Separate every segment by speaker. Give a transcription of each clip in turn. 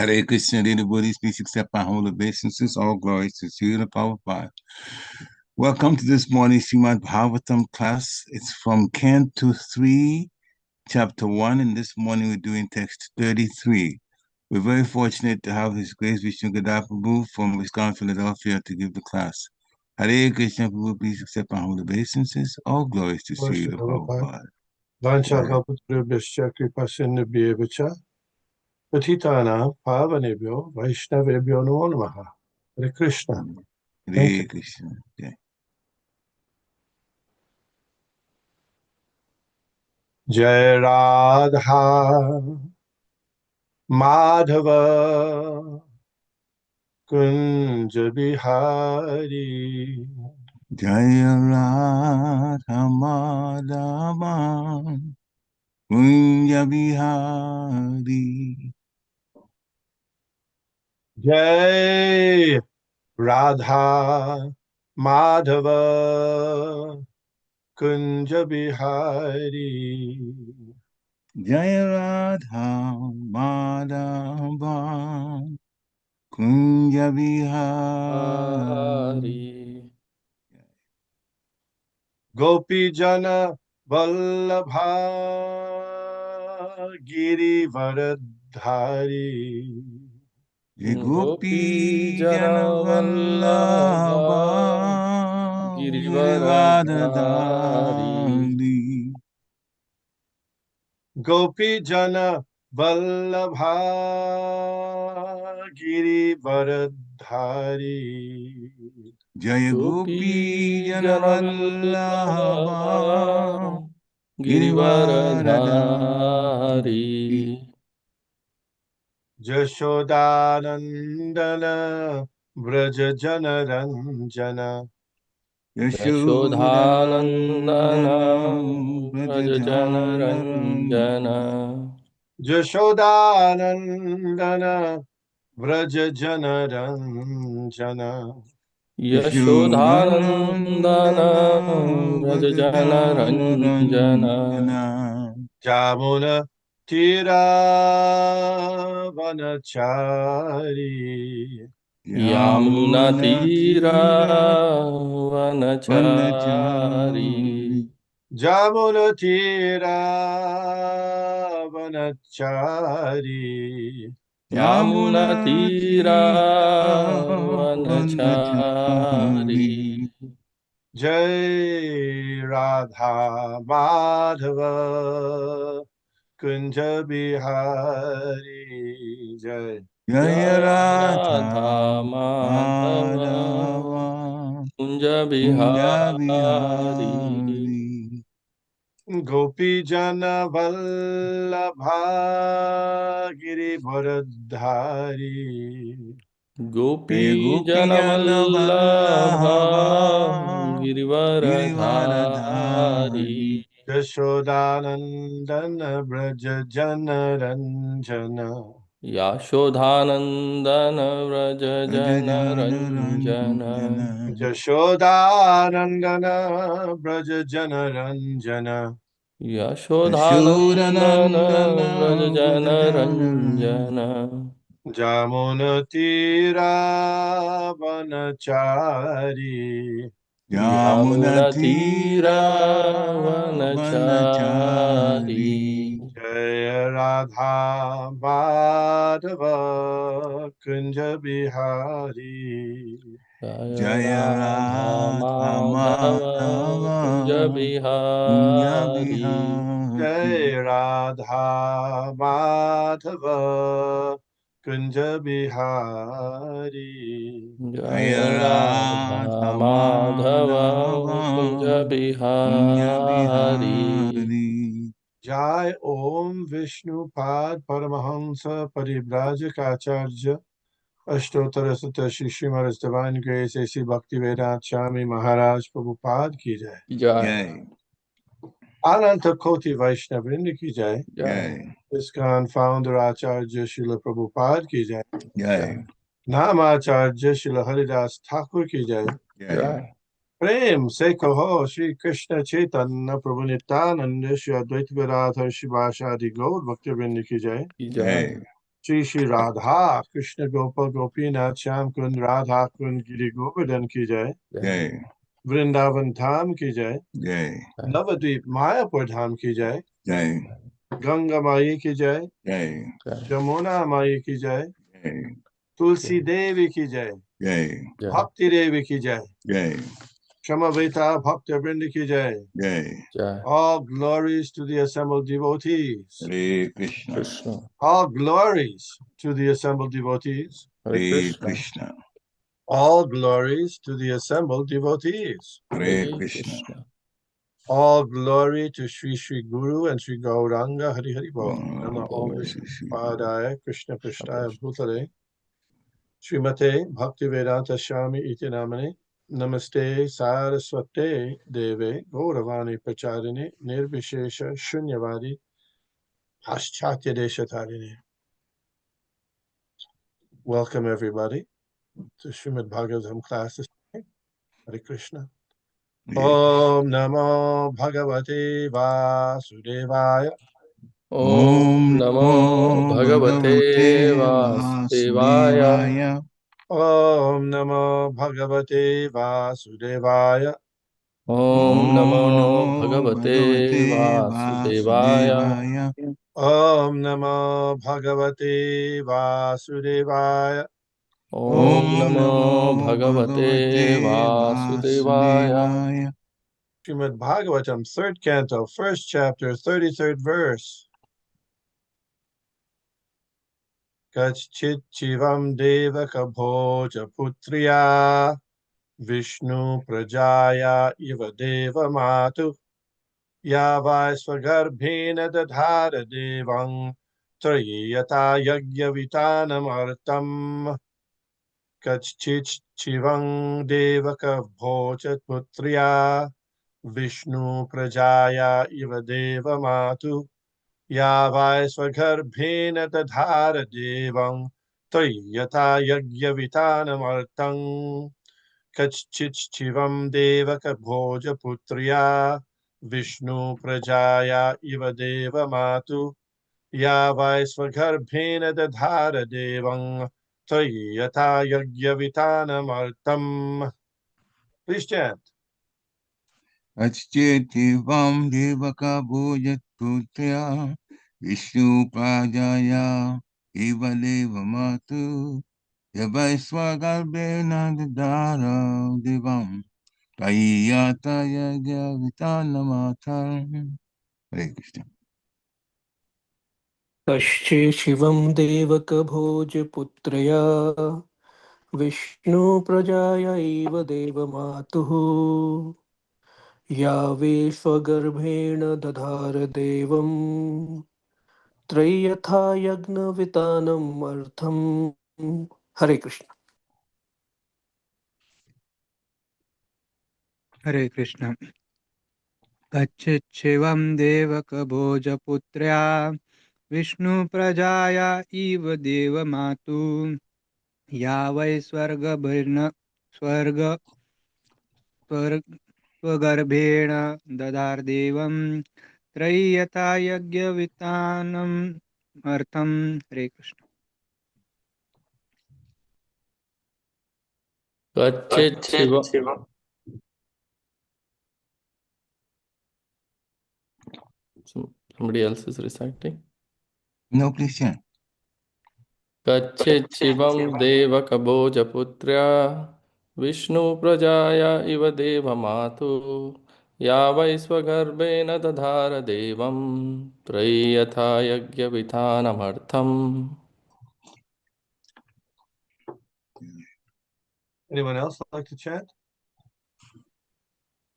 Speaker 1: Hare Krishna, dear Buddhists, please accept my humble obeisances. All glories to you, the power of God. Welcome to this morning's Srimad-Bhagavatam class. It's from Canto 3, Chapter 1, and this morning we're doing text 33. We're very fortunate to have His Grace Vishnugada Prabhu from Wisconsin, Philadelphia to give the class. Hare Krishna, Prabhu, please accept my humble obeisances. All glories to you, the power of God.
Speaker 2: Vancha-kalpatarubhyascha kripasinubhyevacha patitanam pavanebhyo vaishnavebhyo namo namaha. Hare Krishna.
Speaker 1: Hare Krishna. Okay.
Speaker 2: Jai Radha Madhava Kunja Bihari
Speaker 1: Jaya Radha Madhava Kunja Bihari.
Speaker 2: Jai Radha Madhava Kunja Bihari
Speaker 1: Jaya Radha Madhava Kunja Bihari.
Speaker 2: Gopi Jana Vallabha Girivaradhari
Speaker 1: Gopi Jana Vallabha Girivaradhari.
Speaker 2: Gopi Jana Vallabha Girivaradhari
Speaker 1: Jaya Gopi Jana Vallabha Girivaradhari.
Speaker 2: Jashodanandana Vraja Jana Ranjana
Speaker 1: Yashodhanandana Vraja Jana Ranjana.
Speaker 2: Jashodanandana Vraja Jana Ranjana
Speaker 1: Yashodhanandana Vraja Jana Ranjana.
Speaker 2: Jamuna Tira Vanachari
Speaker 1: Yamuna Tira Vanachari.
Speaker 2: Jamuna Tira Vanachari
Speaker 1: Yamuna Tira Vanachari.
Speaker 2: Jai Radha Madhava Kunja Bihari Jai
Speaker 1: Jaya Radha Madhava
Speaker 3: Kunja
Speaker 1: Bihari.
Speaker 2: Gopi Jana Vallabha Girivaradhari
Speaker 3: Gopi Jana Vallabha Girivaradhari
Speaker 2: Jashodanandana Vraja Jana Ranjana
Speaker 3: Yashodhanandana Vraja Jana Ranjana
Speaker 2: Jashodanandana Vraja Jana Ranjana
Speaker 3: Yashodhanandana Vraja Jana Ranjana
Speaker 2: Jamuna Tira Vanachari
Speaker 3: Yamuna Tira Vanachari
Speaker 2: Jaya Radha Madhava Kunja Bihari
Speaker 3: Jaya Radha Madhava Kunja Bihari
Speaker 2: Jaya Radha Madhava Kunja Bihari
Speaker 3: Jaya Radha Madhava Kunja Bihari
Speaker 2: Jai Om Vishnupad Paramahamsa Parivrajakacarya Ashtottara Sutta Shishimar Divine Grace A.C. Bhaktivedanta Swami Maharaj Prabhupada ki jai.
Speaker 1: Jai.
Speaker 2: Ananta Koti Vaishnavrinda ki jai.
Speaker 1: Jai.
Speaker 2: ISKCON founder Acharya Srila Prabhupada ki jai.
Speaker 1: Jai.
Speaker 2: Namacharya Srila Haridas Thakur ki jai.
Speaker 1: Jai.
Speaker 2: Prem se kaho Shri Krishna Chaitanya Prabhu Nityananda Shri Advaita Gadadhar Shivasadi Gaur Bhaktivinoda ki jai.
Speaker 1: Jai.
Speaker 2: Shri Radha Krishna Gopal Gopinath Shyam Kund Radha Kund Giri Govardhan ki jai.
Speaker 1: Jai.
Speaker 2: Vrindavan Dham ki jai.
Speaker 1: Jai.
Speaker 2: Navadvip Mayapur Dham ki jai.
Speaker 1: Jai.
Speaker 2: Ganga Mai ki jai.
Speaker 1: Jai.
Speaker 2: Jamuna Mai ki jai.
Speaker 1: Jai.
Speaker 2: Tulsi Devi ki jai.
Speaker 1: Jai.
Speaker 2: Bhakti Devi ki jai.
Speaker 1: Jai.
Speaker 2: Shamaveta Bhakti Vrinda ki jai.
Speaker 1: Jai.
Speaker 2: All glories to the assembled devotees.
Speaker 1: Hare Krishna.
Speaker 3: Krishna.
Speaker 2: All glories to the assembled devotees.
Speaker 1: Hare Krishna.
Speaker 2: All glories to the assembled devotees.
Speaker 1: Hare Krishna.
Speaker 2: All glory to Sri Sri Guru and Sri Gauranga Hari Hari Bol. Nama Om Viṣṇu-prajāyā Krishna Prishtaya Bhutale Srimate Bhaktivedanta Swami Iti Namane Namaste Saraswate Deve Gauravani Pracharine Nirvishesha Shunyavadi Paschatya Deshatarine. Welcome everybody to Srimad Bhagavatam class this morning. Hare Krishna. Om Namo Bhagavate Vasudevaya.
Speaker 3: Om Namo Bhagavate Vasudevaya.
Speaker 2: Om Namo Bhagavate Vasudevaya.
Speaker 3: Om Namo Bhagavate Vasudevaya.
Speaker 2: Om Namo Bhagavate Vasudevaya.
Speaker 3: Om Namo Bhagavate Vasudevaya.
Speaker 2: Srimad Bhagavatam, 3rd canto, 1st chapter, 33rd verse. Kaccic chivaṁ devaka-bhoja-putryā viṣṇu-prajāyā iva deva-mātuḥ yavā sva-garbheṇa dadhāra devaṁ trayī yathā yajña-vitānam artham. Kaccic chivaṁ devaka-bhoja-putryā viṣṇu-prajāyā iva deva-mātuḥ yavā sva-garbheṇa dadhāra devaṁ trayī yathā yajña-vitānam artham. Kaccic chivaṁ devaka-bhoja-putryā viṣṇu-prajāyā iva deva-mātuḥ yavā sva-garbheṇa dadhāra devaṁ trayī yathā yajña-vitānam artham. Please chant.
Speaker 1: Kaccic chivaṁ devaka-bhoja-putryā viṣṇu-prajāyā iva deva-mātuḥ yavā sva-garbheṇa dadhāra devaṁ trayī yathā yajña-vitānam artham. Hare Krishna.
Speaker 4: Kaccic chivaṁ devaka-bhoja-putryā viṣṇu-prajāyā iva deva-mātuḥ yavā sva-garbheṇa dadhāra devaṁ trayī yathā yajña-vitānam artham. Hare Krishna.
Speaker 5: Hare Krishna. Kaccic chivaṁ devaka-bhoja-putryā viṣṇu-prajāyā iva deva-mātuḥ yavā sva-garbheṇa dadhāra devaṁ trayī yathā yajña-vitānam artham. Hare Krishna.
Speaker 3: Kaccic chivaṁ. Somebody else is reciting.
Speaker 1: No, please chant.
Speaker 3: Kaccic chivaṁ devaka-bhoja-putryā viṣṇu-prajāyā iva deva-mātuḥ yavā sva-garbheṇa dadhāra devaṁ trayī yathā yajña-vitānam artham.
Speaker 2: Anyone else like to chant?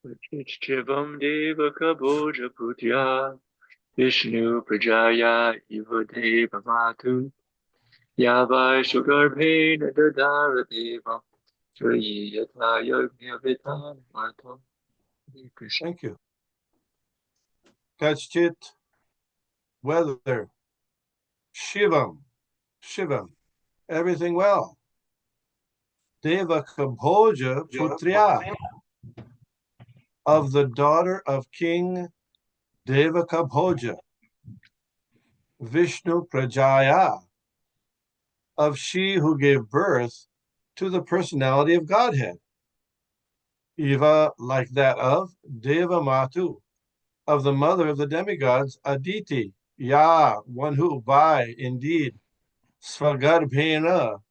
Speaker 6: Kaccic chivaṁ devaka-bhoja-putryā viṣṇu-prajāyā iva deva-mātuḥ yavā sva-garbheṇa dadhāra devaṁ trayī yathā yajña-vitānam artham.
Speaker 2: Thank you. Kaccic, weather. Shivam, everything well. Devaka-bhoja-putryā, of the daughter of King Devaka-bhoja. Viṣṇu-prajāyā, of she who gave birth to the personality of Godhead, Eva like that of deva-mātuḥ, of the mother of the demigods, Aditi, one who by, indeed, sva-garbheṇa,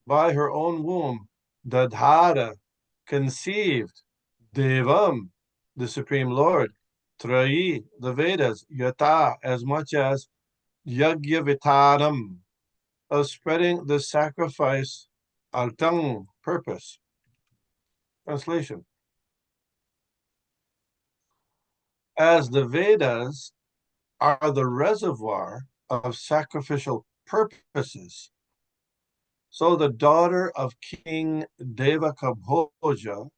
Speaker 2: by her own womb, dadhāra, conceived, devaṁ, the Supreme Lord, trayī, the Vedas, yathā, as much as yajña-vitānam, of spreading the sacrifice, artham, purpose. Translation. As the Vedas are the reservoir of sacrificial purposes, so the daughter of King Devaka-bhoja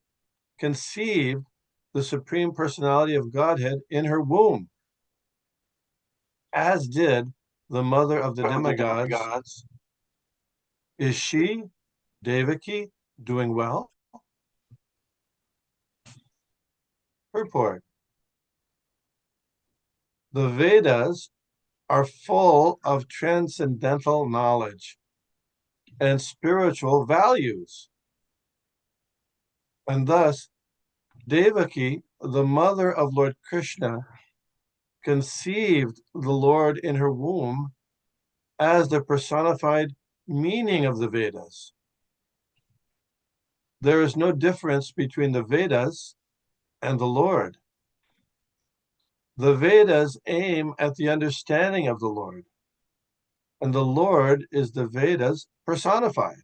Speaker 2: conceived the Supreme Personality of Godhead in her womb, as did the mother of the demigods. Is she, Devakī, doing well? Purport. The Vedas are full of transcendental knowledge and spiritual values. And thus, Devakī, the mother of Lord Krishna, conceived the Lord in her womb as the personified meaning of the Vedas. There is no difference between the Vedas and the Lord. The Vedas aim at the understanding of the Lord, and the Lord is the Vedas personified.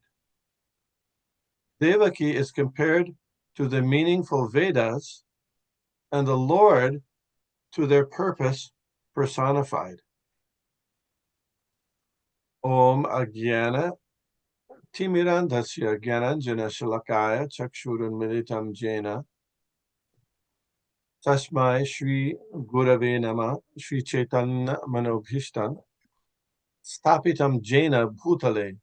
Speaker 2: Devakī is compared to the meaningful Vedas, and the Lord to their purpose personified. Om Ajnana Timirandhasya Gyananjana Shalakaya Chakshurun Militam Jena Tasmai Shri Gurave Nama Shri Chaitanya Manobhishtan Stapitam Jena Bhutale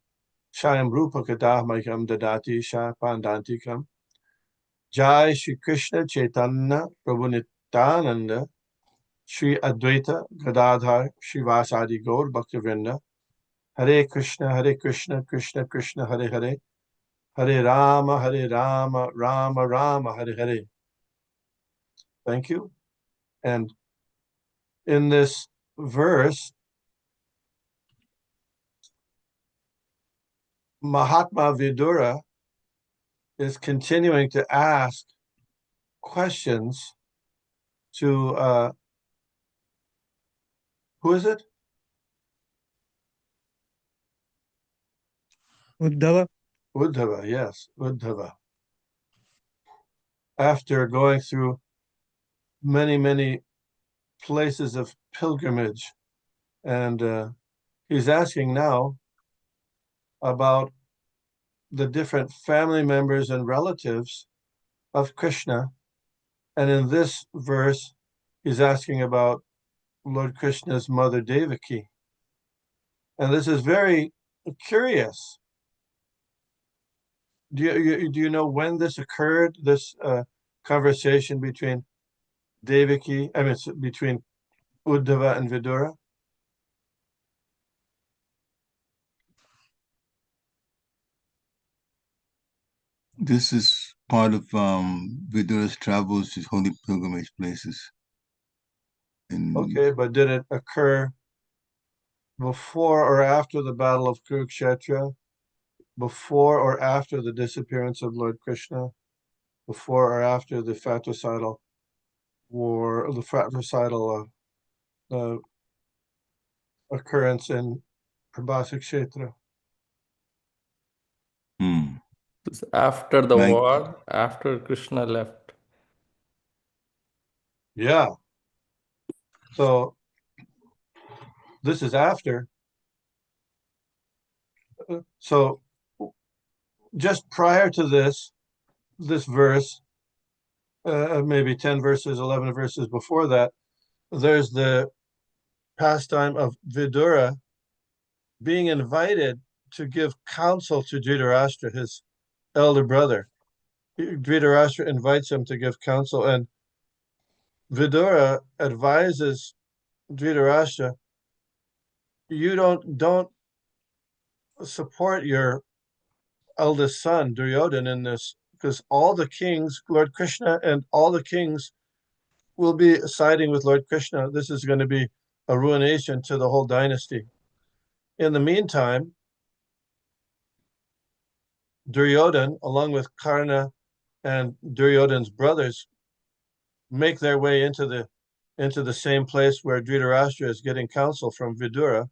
Speaker 2: Shayam Rupa Kadahmayam Dadati Sha Pandantikam Jai Shri Krishna Chaitanya Prabhu Nityananda Shri Advaita Gadadhar Shivasadi Gaur Bhaktivinoda Hare Krishna, Krishna Krishna, Hare Hare, Hare Rama, Rama Rama, Hare Hare. Thank you. And in this verse, Mahatma Vidura is continuing to ask questions to, who is it?
Speaker 5: Uddhava.
Speaker 2: Uddhava, yes, Uddhava. After going through many places of pilgrimage, and he's asking now about the different family members and relatives of Krishna. And in this verse, he's asking about Lord Krishna's mother Devakī. And this is very curious. Do you know when this occurred, this conversation between Devakī, between Uddhava and Vidura?
Speaker 1: This is part of Vidura's travels to holy pilgrimage places.
Speaker 2: Okay, but did it occur before or after the Battle of Kurukshetra? Before or after the disappearance of Lord Krishna? Before or after the fratricidal war, the fratricidal occurrence in Prabhasa Kshetra?
Speaker 3: After the war, after Krishna left.
Speaker 2: Yeah. So this is after. So just prior to this verse, maybe 10 verses, 11 verses before that, there's the pastime of Vidura being invited to give counsel to Dhritarashtra, his elder brother. Dhritarashtra invites him to give counsel, and Vidura advises Dhritarashtra, you don't support your eldest son, Duryodhana, in this, because all the kings, Lord Krishna and all the kings will be siding with Lord Krishna. This is going to be a ruination to the whole dynasty. In the meantime, Duryodhana, along with Karna and Duryodhana's brothers, make their way into the same place where Dhritarashtra is getting counsel from Vidura,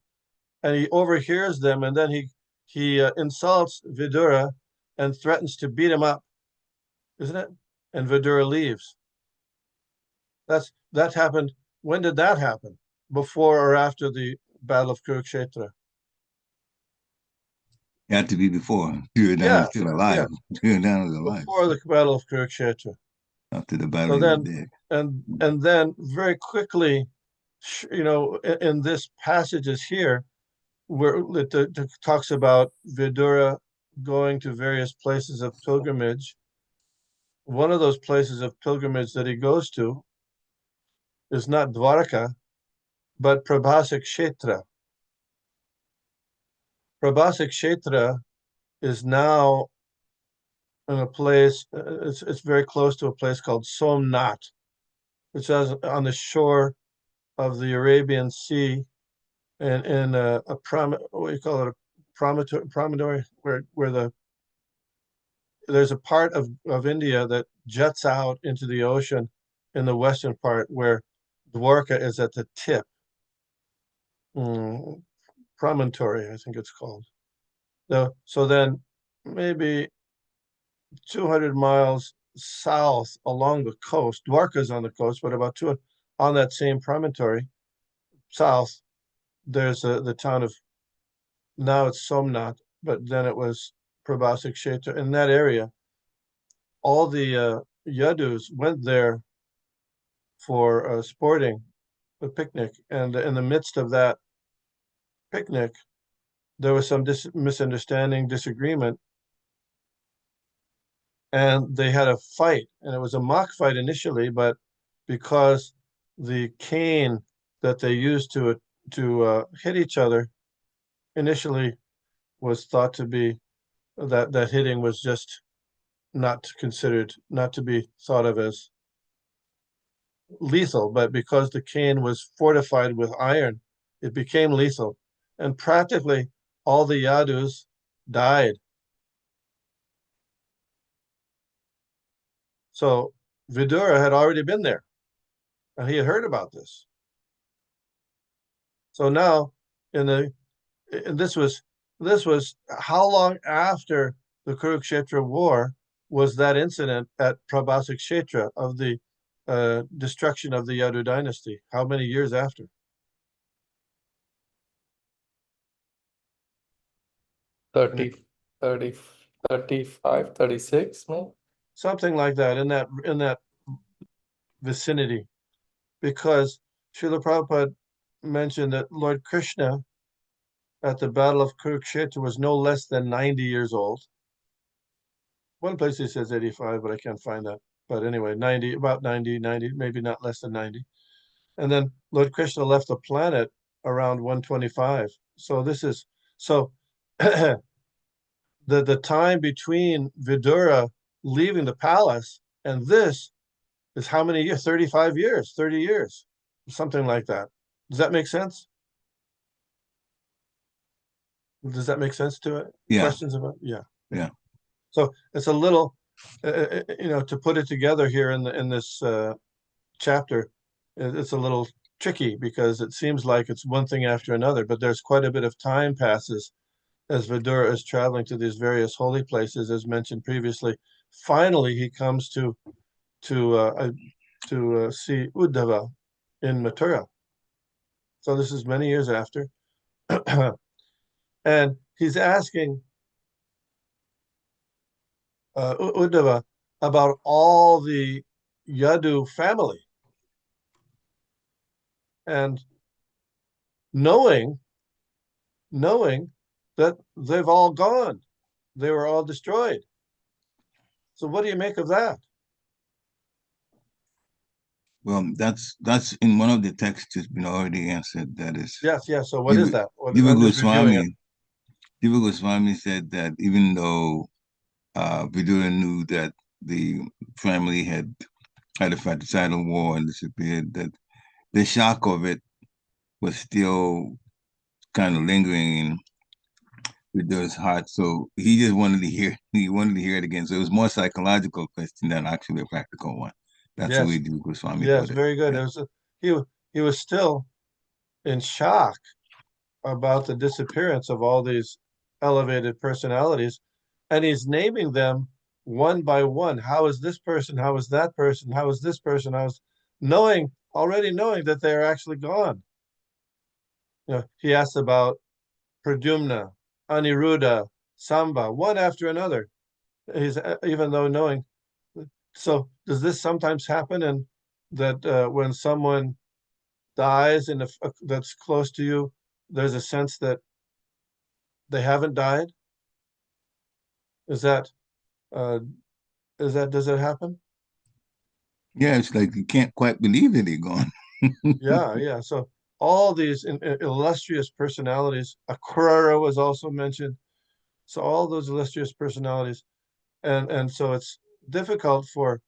Speaker 2: and he overhears them, and then he insults Vidura and threatens to beat him up, isn't it? And Vidura leaves. That happened. When did that happen? Before or after the Battle of Kurukshetra?
Speaker 1: It had to be before. Duryodhana was still alive. Duryodhana was alive.
Speaker 2: Before the Battle of Kurukshetra.
Speaker 1: After the battle,
Speaker 2: so then, and then very quickly, in this passages here, where it talks about Vidura going to various places of pilgrimage. One of those places of pilgrimage that he goes to is not Dwarka, but Prabhasa-kshetra. Prabhasa-kshetra is now in a place, it's very close to a place called Somnath, which is on the shore of the Arabian Sea, and in what do you call it, a promontory, where there's a part of India that juts out into the ocean in the western part, where Dwarka is at the tip. Promontory, I think it's called. So then maybe 200 miles south along the coast, Dwarka's on the coast, but about 200 on that same promontory south, there's the town of, now it's Somnath, but then it was Prabhasa-kshetra. In that area, all the Yadus went there for sporting, a picnic, and in the midst of that picnic, there was some misunderstanding, disagreement, and they had a fight, and it was a mock fight initially, but because the cane that they used to hit each other initially was thought to be that hitting was just not to be thought of as lethal, but because the cane was fortified with iron, it became lethal, and practically all the Yadus died. So Vidura had already been there, and he had heard about this. So now, and this was how long after the Kurukshetra war was that incident at Prabhasa-kshetra of the destruction of the Yadu dynasty? How many years after?
Speaker 3: Thirty, 35, 36, no?
Speaker 2: Something like that, in that vicinity, because Srila Prabhupada mentioned that Lord Krishna at the Battle of Kurukshetra was no less than 90 years old. One place he says 85, but I can't find that. But anyway, 90, about 90, maybe not less than 90. And then Lord Krishna left the planet around 125. So this is, the time between Vidura leaving the palace and this is how many years? 35 years, 30 years, something like that. Does that make sense? Does that make sense to it?
Speaker 1: Yeah.
Speaker 2: Questions about? Yeah.
Speaker 1: Yeah.
Speaker 2: So it's a little, to put it together here in this chapter, it's a little tricky because it seems like it's one thing after another, but there's quite a bit of time passes as Vidura is traveling to these various holy places, as mentioned previously. Finally, he comes to see Uddhava in Mathura. So this is many years after. And he's asking Uddhava about all the Yadu family. And knowing that they've all gone, they were all destroyed. So what do you make of that?
Speaker 1: Well, that's in one of the texts has been already answered. That is,
Speaker 2: yes. So what is that?
Speaker 1: Jiva Goswami said that even though Vidura knew that the family had a fratricidal war and disappeared, that the shock of it was still kind of lingering in Vidura's heart. So he just wanted to hear it again. So it was more psychological question than actually a practical one. That's the way
Speaker 2: Yes,
Speaker 1: Jiva Goswami
Speaker 2: yes,
Speaker 1: put it.
Speaker 2: very good.
Speaker 1: Yeah.
Speaker 2: It was he was still in shock about the disappearance of all these elevated personalities, and he's naming them one by one. How is this person? How is that person? How is this person? Already knowing that they are actually gone. He asks about Pradyumna, Aniruddha, Samba, one after another. He's even though knowing. So does this sometimes happen? And that when someone dies and that's close to you, there's a sense that they haven't died? Is that does it happen?
Speaker 1: Yeah, it's like you can't quite believe that they're gone.
Speaker 2: Yeah. So all these illustrious personalities, Akrura was also mentioned. So all those illustrious personalities, and so it's difficult for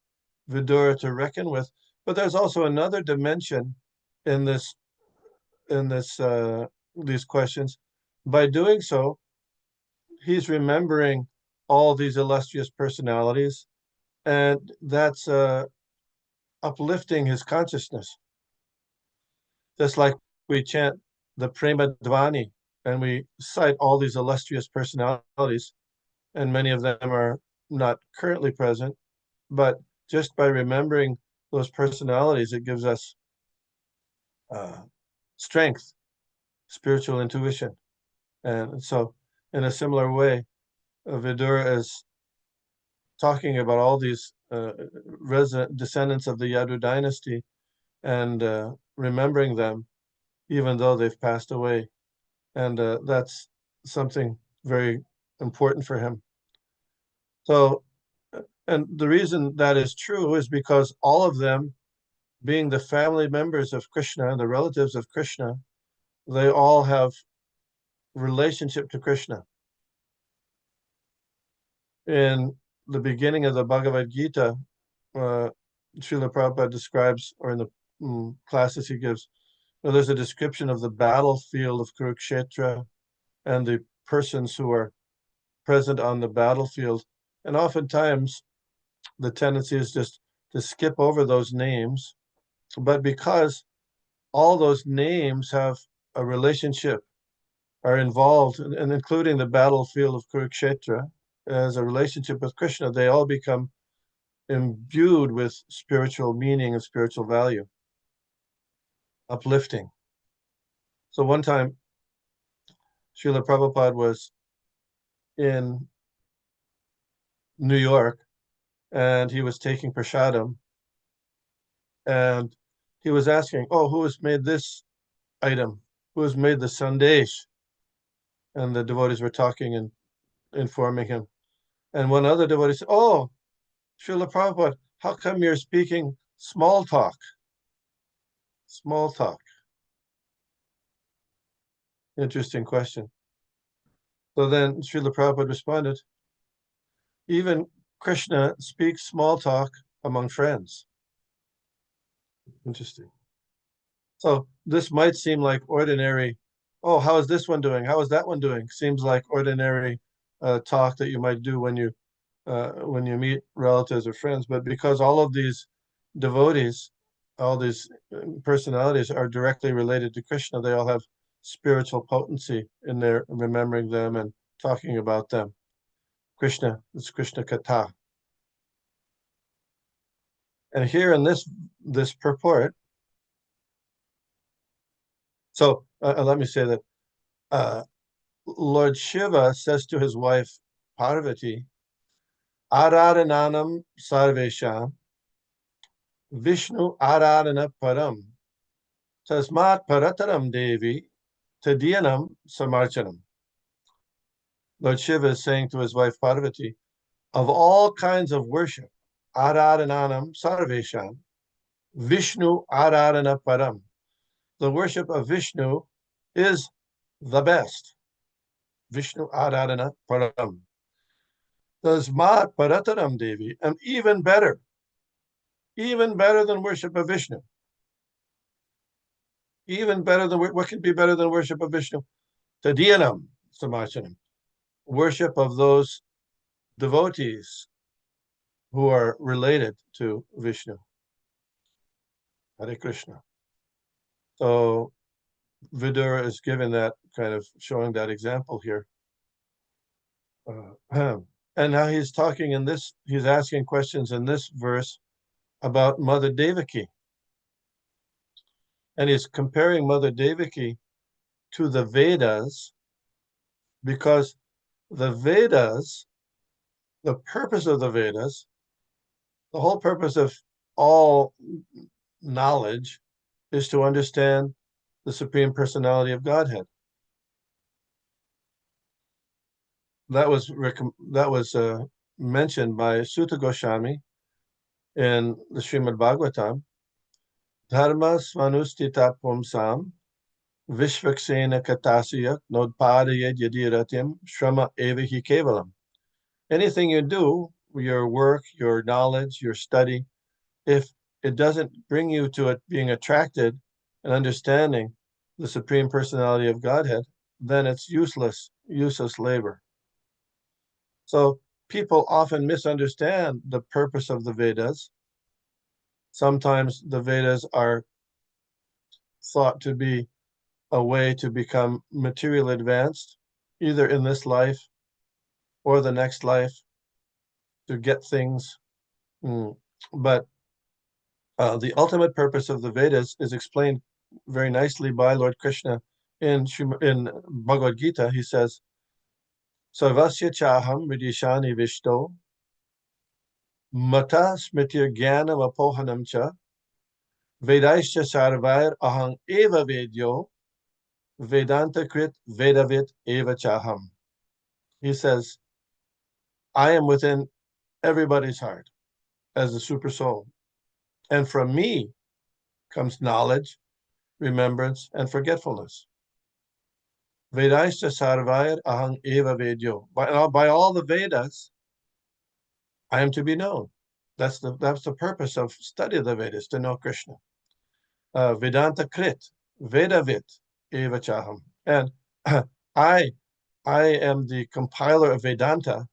Speaker 2: Vidura to reckon with. But there's also another dimension in this these questions. By doing so, he's remembering all these illustrious personalities, and that's uplifting his consciousness. Just like we chant the Prema Dvani, and we cite all these illustrious personalities, and many of them are not currently present, but just by remembering those personalities, it gives us strength, spiritual intuition. And so, in a similar way, Vidura is talking about all these descendants of the Yadu dynasty and remembering them, even though they've passed away. And that's something very important for him. So, and the reason that is true is because all of them, being the family members of Krishna and the relatives of Krishna, they all have relationship to Krishna. In the beginning of the Bhagavad Gita, Srila Prabhupada describes, or in the classes he gives, there's a description of the battlefield of Kurukshetra and the persons who are present on the battlefield. And oftentimes the tendency is just to skip over those names. But because all those names have a relationship, are involved, and including the battlefield of Kurukshetra as a relationship with Krishna, they all become imbued with spiritual meaning and spiritual value, uplifting. So one time, Srila Prabhupada was in New York, and he was taking prasadam, and he was asking, "Oh, who has made this item? Who has made the sandesh?" And the devotees were talking and informing him. And one other devotee said, "Oh, Srila Prabhupada, how come you're speaking small talk?" Small talk. Interesting question. So then Srila Prabhupada responded, even Krishna speaks small talk among friends. Interesting. So this might seem like ordinary, oh, how is this one doing? How is that one doing? Seems like ordinary talk that you might do when you meet relatives or friends. But because all of these devotees, all these personalities are directly related to Krishna, they all have spiritual potency in their remembering them and talking about them. Krishna, it's Krishna Katha. And here in this purport, so let me say that Lord Shiva says to his wife Parvati, Aradhananam sarvesham, Vishnu aradhana param, tasmat parataram devi, tadyanam samarchanam. Lord Shiva is saying to his wife Parvati, of all kinds of worship, Aradhananam sarvesham, Vishnu aradhana param. The worship of Vishnu is the best. Vishnu Aradhana Param. Tasmat Parataram Devi, and even better than worship of Vishnu. Even better than, what can be better than worship of Vishnu? Tadyanam Samachanam, worship of those devotees who are related to Vishnu. Hare Krishna. So Vidura is given that kind of showing that example here. And now he's talking in this, he's asking questions in this verse about Mother Devakī. And he's comparing Mother Devakī to the Vedas, because the Vedas, the purpose of the Vedas, the whole purpose of all knowledge is to understand the Supreme Personality of Godhead. That was mentioned by Sutta Goswami in the Srimad Bhagavatam. Dharma svanustita pumsam vishvaksena katasya nodpadaya yadiratim shrama evahi kevalam. Anything you do, your work, your knowledge, your study, if it doesn't bring you to it being attracted and understanding the Supreme Personality of Godhead, then it's useless labor. So people often misunderstand the purpose of the Vedas. Sometimes the Vedas are thought to be a way to become materially advanced, either in this life or the next life, to get things. But the ultimate purpose of the Vedas is explained very nicely by Lord Krishna in Bhagavad Gita. He says, Sarvasya chaham vidishani vishto mata smitir jnanam apohanam cha vedaischa sarvair ahang eva vedyo vedanta krit vedavit eva chaham. He says, I am within everybody's heart as the super soul, and from me comes knowledge, remembrance, and forgetfulness. Vedaischa sarvair ahang eva vedyo. By all the Vedas, I am to be known. That's the purpose of study of the Vedas, to know Krishna. Vedanta krit, vedavit eva chaham. And I am the compiler of Vedanta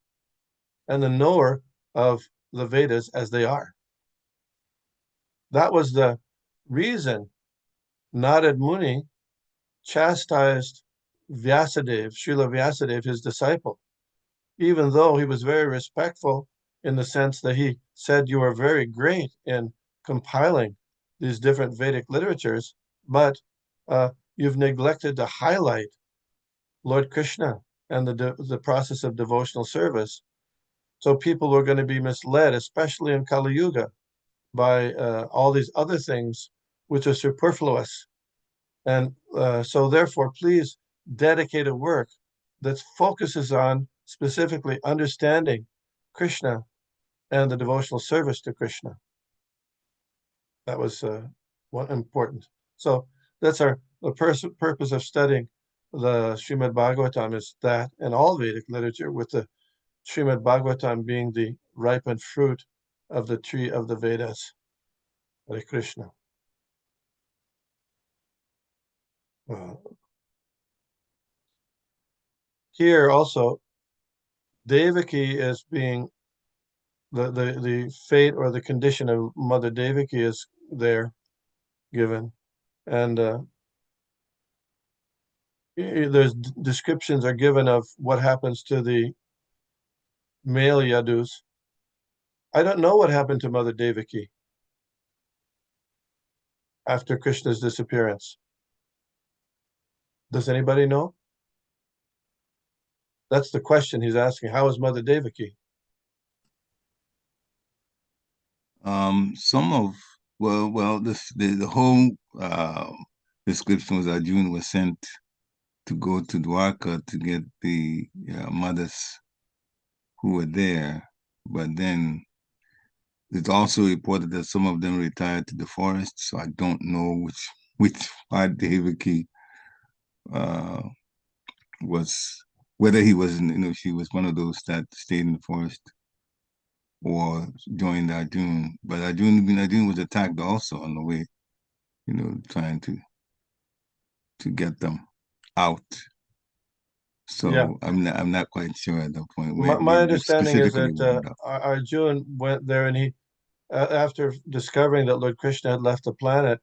Speaker 2: and the knower of the Vedas as they are. That was the reason Narad Muni chastised Vyasadeva, Srila Vyasadeva, his disciple, even though he was very respectful in the sense that he said, you are very great in compiling these different Vedic literatures, but you've neglected to highlight Lord Krishna and the process of devotional service. So people are going to be misled, especially in Kali Yuga, by all these other things which are superfluous. And so therefore, please dedicate a work that focuses on specifically understanding Krishna and the devotional service to Krishna. That was one important. So that's the purpose of studying the Srimad Bhagavatam, is that, and all Vedic literature, with the Srimad Bhagavatam being the ripened fruit of the tree of the Vedas. Hare Krishna. Here also, Devakī is being, the fate or the condition of Mother Devakī is there given. And there's descriptions are given of what happens to the male Yadus. I don't know what happened to Mother Devakī after Krishna's disappearance. Does anybody know? That's the question he's asking. How is Mother Devakī?
Speaker 1: The whole description was Arjuna was sent to go to Dwarka to get the mothers who were there, but then it's also reported that some of them retired to the forest. So I don't know which part Devakī was whether he was, she was one of those that stayed in the forest or joined Arjuna. But Arjuna was attacked also on the way, trying to get them out. So
Speaker 2: Yeah.
Speaker 1: I'm not quite sure at that point where
Speaker 2: My
Speaker 1: they
Speaker 2: understanding is
Speaker 1: specifically
Speaker 2: that
Speaker 1: wound up.
Speaker 2: Arjuna went there, and he, after discovering that Lord Krishna had left the planet,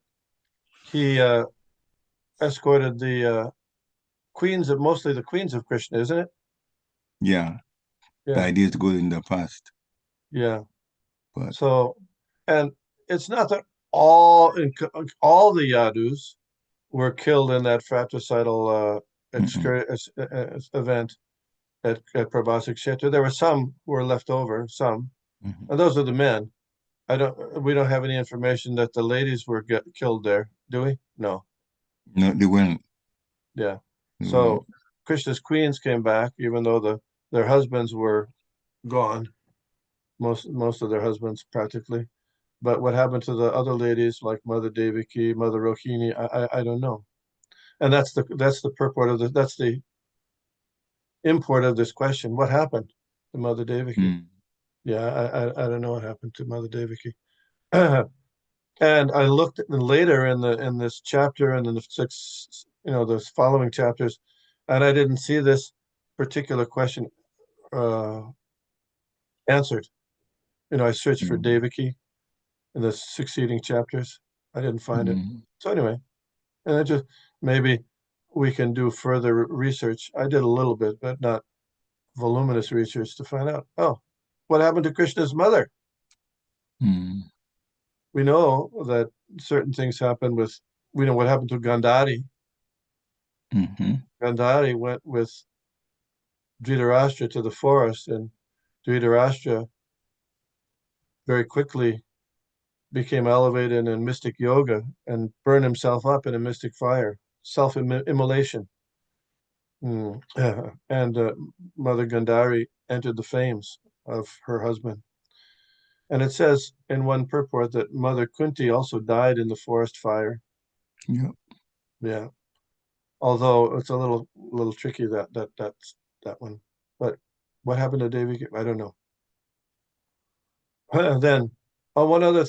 Speaker 2: he escorted the mostly the queens of Krishna, isn't it?
Speaker 1: Yeah. The
Speaker 2: Yeah.
Speaker 1: idea is to go in the past.
Speaker 2: Yeah.
Speaker 1: But
Speaker 2: So, and it's not that all the Yadus were killed in that fratricidal event at Prabhasik Kshetra. There were some who were left over, some, and those are the men. We don't have any information that the ladies were killed there, do we? No.
Speaker 1: no, they weren't.
Speaker 2: Yeah.
Speaker 1: They
Speaker 2: So
Speaker 1: weren't.
Speaker 2: Krishna's queens came back, even though their husbands were gone, most of their husbands practically. But what happened to the other ladies like Mother Devakī, Mother Rohini, I don't know. And that's the purport of this. That's the import of this question. What happened to Mother Devakī? Yeah, I don't know what happened to Mother Devakī. And I looked later in this chapter and in the six, those following chapters, and I didn't see this particular question answered. I searched for Devakī in the succeeding chapters. I didn't find it. So anyway, and it just maybe we can do further research. I did a little bit, but not voluminous research to find out. Oh, what happened to Krishna's mother? We know that certain things happen with. We know what happened to Gandhari. Gandhari went with Dhritarashtra to the forest, and Dhritarashtra very quickly became elevated in mystic yoga and burned himself up in a mystic fire, self-immolation. And Mother Gandhari entered the flames of her husband. And it says in one purport that Mother Kunti also died in the forest fire. Yeah. Although it's a little tricky that's that one. But what happened to Devakī? I don't know. Then, one other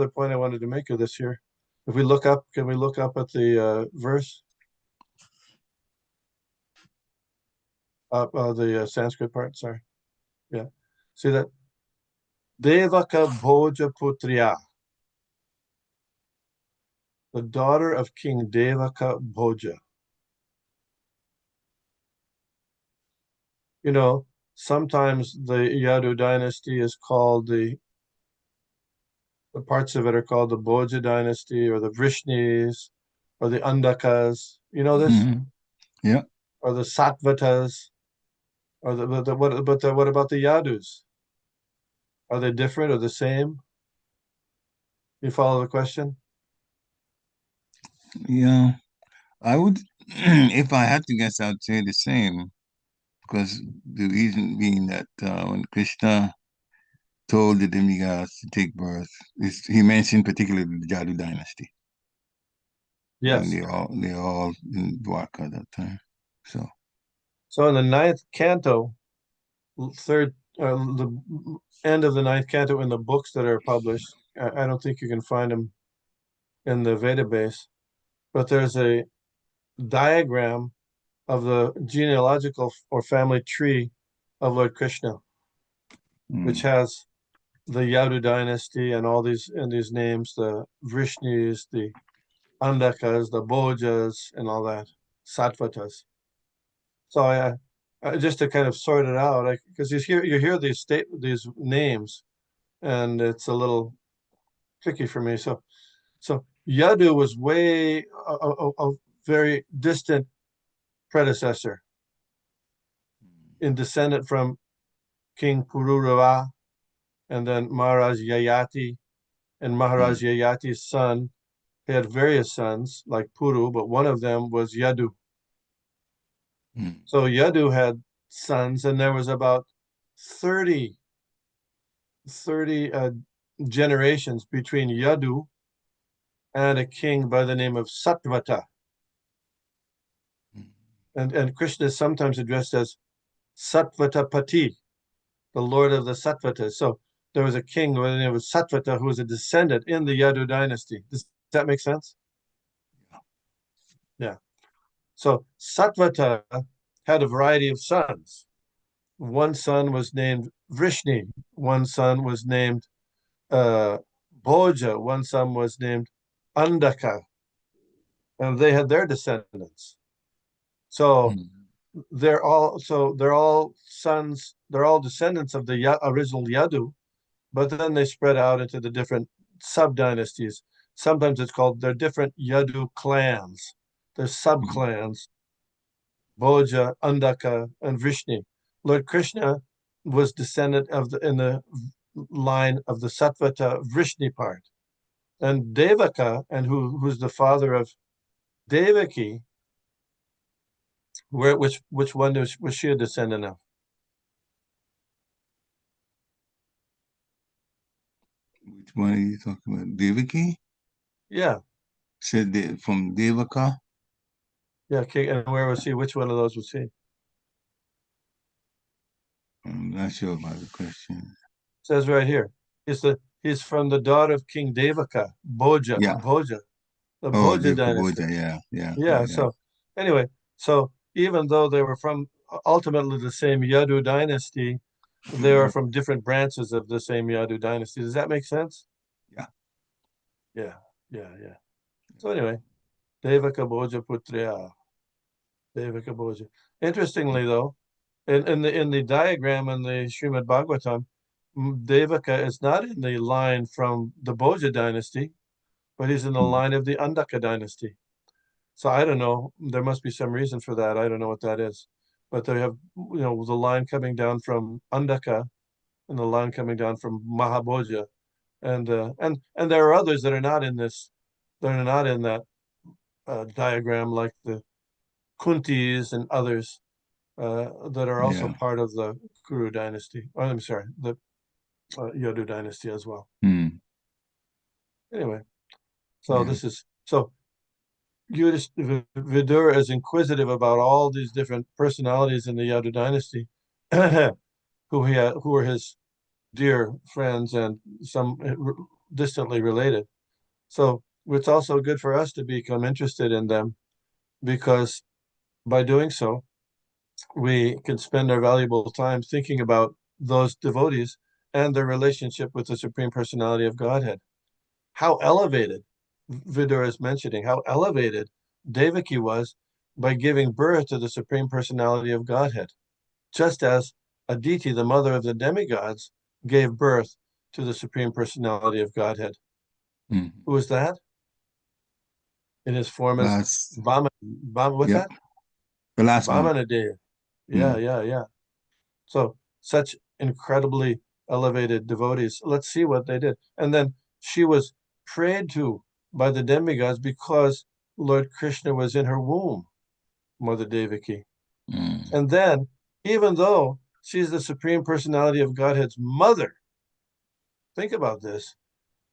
Speaker 2: point I wanted to make of this here. If we look up, can we look up at the verse? The Sanskrit part, sorry. Yeah. See that? Devaka-bhoja-putryā, the daughter of King Devaka-bhoja. Sometimes the Yadu dynasty is called the parts of it are called the Bhoja dynasty or the Vrishnis or the Andakas. You know this?
Speaker 1: Yeah.
Speaker 2: Or the Sattvatas. Or what about the Yadus? Are they different or the same? You follow the question?
Speaker 1: Yeah. I would, if I had to guess, I would say the same. Because the reason being that when Krishna told the demigods to take birth, he mentioned particularly the Yadu dynasty.
Speaker 2: Yes.
Speaker 1: And they're all in Dwarka at that time.
Speaker 2: So in the 9th canto, the end of the 9th canto in the books that are published, I don't think you can find them in the Veda base, but there's a diagram of the genealogical or family tree of Lord Krishna, which has the Yadu dynasty and all these names, the Vrishnis, the Andakas, the Bhojas, and all that, Sattvatas. So I just to kind of sort it out, because you hear these names, and it's a little tricky for me. So Yadu was way a very distant predecessor, in descendant from King Pururava, and then Maharaj Yayati, and Maharaj Yayati's son. He had various sons like Puru, but one of them was Yadu. So Yadu had sons, and there was about 30 generations between Yadu and a king by the name of Sattvata. And Krishna is sometimes addressed as Satvatapati, the Lord of the Sattvatas. So there was a king by the name of Sattvata who was a descendant in the Yadu dynasty. Does that make sense? Yeah. So Sattvata had a variety of sons. One son was named Vrishni. One son was named Bhoja. One son was named Andaka. And they had their descendants. So they're all sons, they're all descendants of the original Yadu, but then they spread out into the different sub-dynasties. Sometimes it's called, they're different Yadu clans. They're sub-clans, Bhoja, Andaka, and Vrishni. Lord Krishna was descendant in the line of the Sattvata Vrishni part. And Devaka, and who's the father of Devakī, which one was she a descendant of?
Speaker 1: Which one are you talking about? Devakī?
Speaker 2: Yeah.
Speaker 1: Said from Devaka?
Speaker 2: Yeah, okay. And where was he? Which one of those was he?
Speaker 1: I'm not sure about the question.
Speaker 2: It says right here. He's from the daughter of King Devaka-bhoja,
Speaker 1: Yeah.
Speaker 2: Bhoja, the Bhoja dynasty.
Speaker 1: Yeah.
Speaker 2: So anyway, so even though they were from ultimately the same Yadu dynasty, they are from different branches of the same Yadu dynasty. Does that make sense?
Speaker 1: Yeah.
Speaker 2: Yeah. So anyway, devaka-bhoja-putryā. Devaka-bhoja. Interestingly, though, in the diagram in the Srimad Bhagavatam, Devaka is not in the line from the Bhoja dynasty, but he's in the line of the Andaka dynasty. So I don't know. There must be some reason for that. I don't know what that is. But they have, the line coming down from Andaka and the line coming down from Mahabhoja. And there are others that are not in this. They're not in that diagram, like the Kuntis and others that are also part of the Kuru dynasty. Or, I'm sorry, the Yadu dynasty as well. Anyway, so Vidura is inquisitive about all these different personalities in the Yadu dynasty, who were his dear friends and some distantly related. So it's also good for us to become interested in them, because by doing so, we can spend our valuable time thinking about those devotees and their relationship with the Supreme Personality of Godhead. How elevated, Vidura is mentioning, how elevated Devakī was by giving birth to the Supreme Personality of Godhead, just as Aditi, the mother of the demigods, gave birth to the Supreme Personality of Godhead. Who is that? In his form as Vamana. What's that?
Speaker 1: The last one.
Speaker 2: Vamana. Yeah. So such incredibly elevated devotees. Let's see what they did. And then she was prayed to by the demigods because Lord Krishna was in her womb, Mother Devakī. And then, even though she's the Supreme Personality of Godhead's mother, think about this,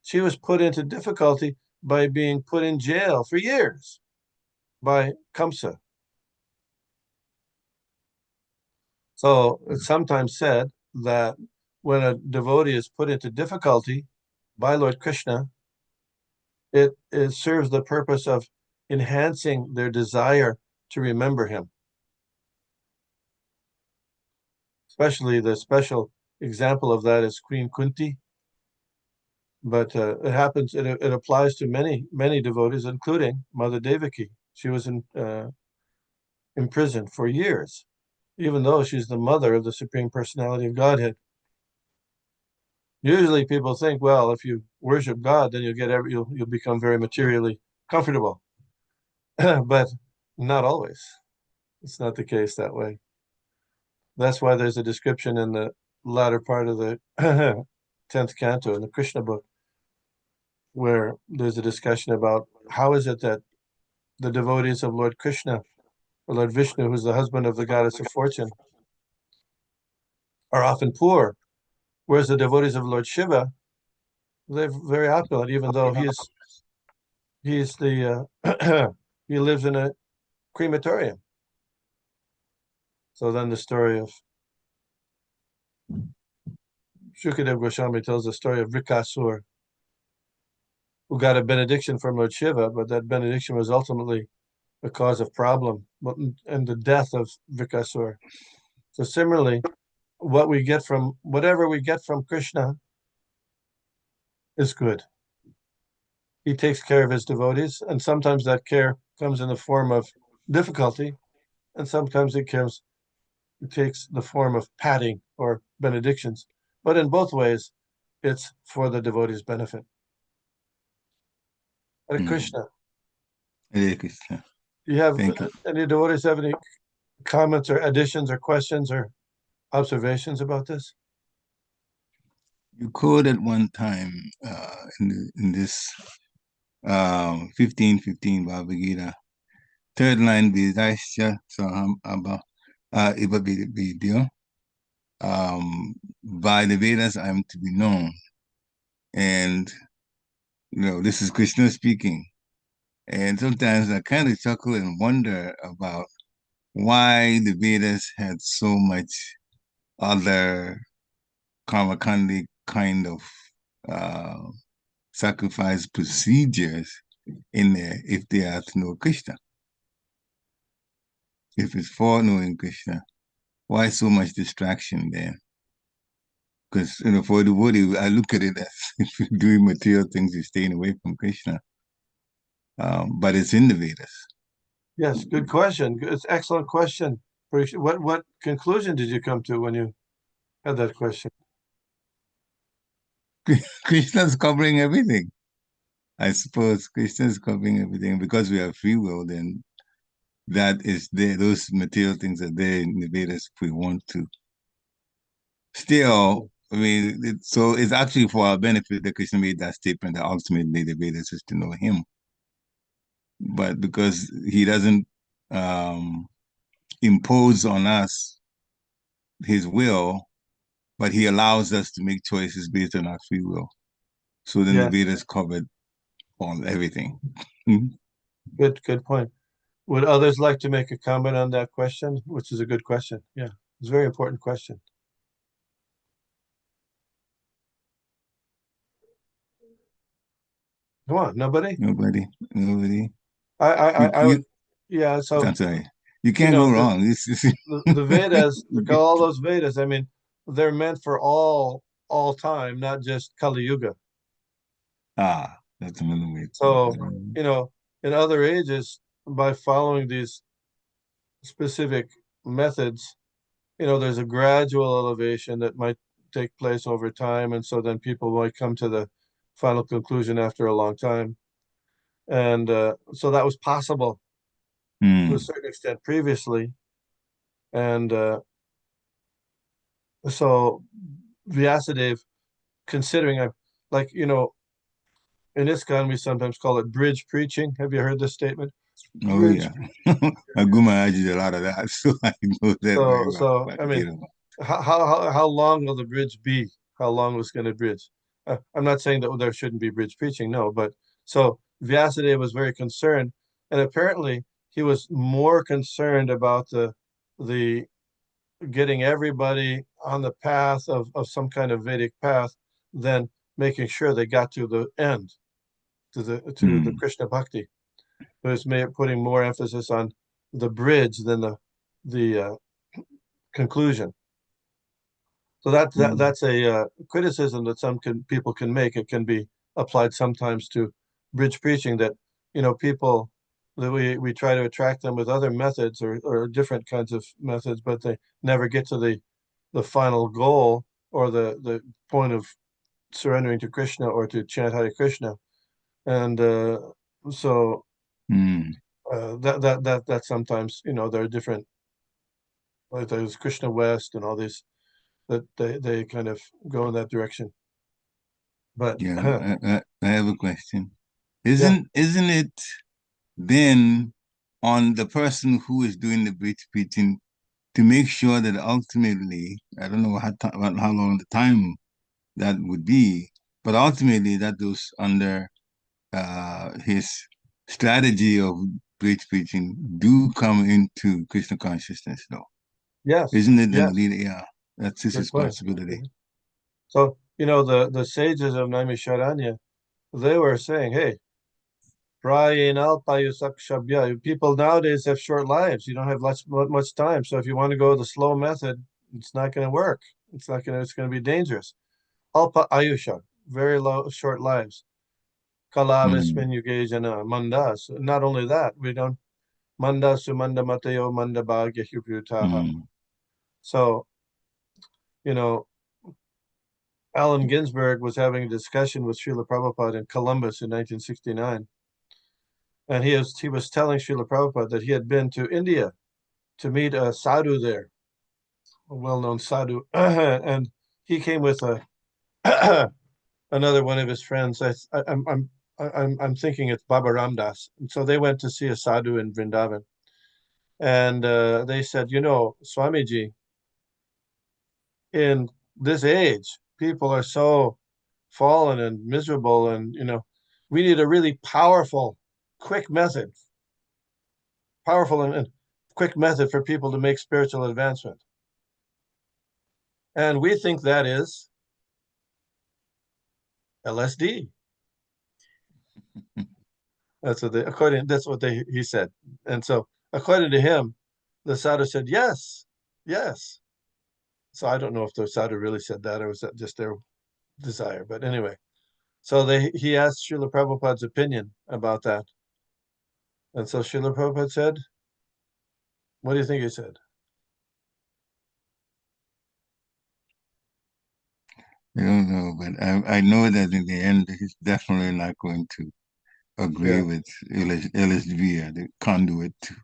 Speaker 2: she was put into difficulty by being put in jail for years by Kamsa. So it's sometimes said that when a devotee is put into difficulty by Lord Krishna, it serves the purpose of enhancing their desire to remember him. Especially the special example of that is Queen Kunti. But it applies to many devotees, including Mother Devakī. She was imprisoned for years, even though she's the mother of the Supreme Personality of Godhead. Usually people think, well, if you worship God, then you'll become very materially comfortable. But not always. It's not the case that way. That's why there's a description in the latter part of the 10th canto in the Krishna book, where there's a discussion about how is it that the devotees of Lord Krishna, or Lord Vishnu, who's the husband of the goddess of fortune, are often poor, whereas the devotees of Lord Shiva, they're very opulent, even though he lives in a crematorium. So then the story of Shukadeva Goswami tells the story of Vrikasur, who got a benediction from Lord Shiva, but that benediction was ultimately the cause of problem and the death of Vrikasur. So similarly, whatever we get from Krishna is good. He takes care of his devotees, and sometimes that care comes in the form of difficulty, and sometimes it takes the form of patting or benedictions. But in both ways, it's for the devotee's benefit. Hare Krishna.
Speaker 1: Hare Krishna.
Speaker 2: Do you have
Speaker 1: Thank you.
Speaker 2: any devotees have any comments or additions or questions or observations about this?
Speaker 1: You quoted one time in this 15:15 Bhagavad Gita, third line, Vedasya Saham Abba Iba Vidya. By the Vedas, I am to be known. And, this is Krishna speaking. And sometimes I kind of chuckle and wonder about why the Vedas had so much other karmakandi kind of sacrifice procedures in there if they are to know Krishna. If it's for knowing Krishna, why so much distraction there? Because, for the devotee, I look at it as if you're doing material things, you're staying away from Krishna. But it's in the Vedas.
Speaker 2: Yes, good question. It's an excellent question. What conclusion did you come to when you had that question?
Speaker 1: Krishna's covering everything. I suppose Krishna's covering everything. Because we have free will, then that is there. Those material things are there in the Vedas if we want to. Still, I mean, it's actually for our benefit that Krishna made that statement that ultimately the Vedas is to know him. But because he doesn't impose on us his will, but he allows us to make choices based on our free will. So then the Vedas covered everything.
Speaker 2: Good point. Would others like to make a comment on that question, which is a good question? Yeah, it's a very important question. Come on, nobody?
Speaker 1: Nobody.
Speaker 2: I would, yeah, so
Speaker 1: I'm sorry. You can't go wrong.
Speaker 2: The Vedas, all those Vedas, I mean, they're meant for all time, not just Kali Yuga.
Speaker 1: That's another way.
Speaker 2: So, in other ages, by following these specific methods, there's a gradual elevation that might take place over time. And so then people might come to the final conclusion after a long time. And so that was possible to a certain extent previously. And so Vyasadeva, considering, in ISKCON, we sometimes call it bridge preaching. Have you heard this statement?
Speaker 1: Oh, yeah. Aguma did a lot of that, so I know that.
Speaker 2: So I mean, how long will the bridge be? How long was going to bridge? I'm not saying that there shouldn't be bridge preaching, no, but so Vyasadeva was very concerned, and apparently he was more concerned about the getting everybody on the path of some kind of Vedic path than making sure they got to the end, to the Krishna bhakti. But it's putting more emphasis on the bridge than the conclusion. So that's a criticism that some people can make. It can be applied sometimes to bridge preaching, that people that we try to attract them with other methods or different kinds of methods, but they never get to the final goal or the point of surrendering to Krishna or to chant Hare Krishna. And so that sometimes there are different, like there's Krishna West and all these, that they kind of go in that direction. But
Speaker 1: yeah, I have a question. Isn't it then on the person who is doing the bridge preaching to make sure that ultimately, I don't know how long the time that would be, but ultimately that goes under his strategy of bridge preaching do come into Krishna consciousness, though.
Speaker 2: Yes.
Speaker 1: Isn't it?
Speaker 2: Yes.
Speaker 1: The leader, yeah, that's his
Speaker 2: Good point.
Speaker 1: responsibility.
Speaker 2: So, the sages of Naimisharanya, they were saying, hey, people nowadays have short lives. You don't have much time. So if you want to go the slow method, it's not going to work. It's going to be dangerous. Alpa ayusha, very short lives. Kalavismin yugejana mandas. Not only that, we don't manda sumanda mateo manda bhagya hyupyutaha. So, Allen Ginsberg was having a discussion with Srila Prabhupada in Columbus in 1969. And he was telling Srila Prabhupada that he had been to India to meet a sadhu there, a well-known sadhu. And he came with another one of his friends. I'm thinking it's Baba Ramdas. And so they went to see a sadhu in Vrindavan. And they said, Swamiji, in this age, people are so fallen and miserable, and we need a really powerful, quick method for people to make spiritual advancement. And we think that is LSD. That's what he said. And so according to him, the sadhu said, yes. So I don't know if the sadhu really said that, or was that just their desire. But anyway, so he asked Srila Prabhupada's opinion about that. And so Srila Prabhupada said, what do you think he said?
Speaker 1: I don't know, but I know that in the end, he's definitely not going to agree with LSD, the conduit to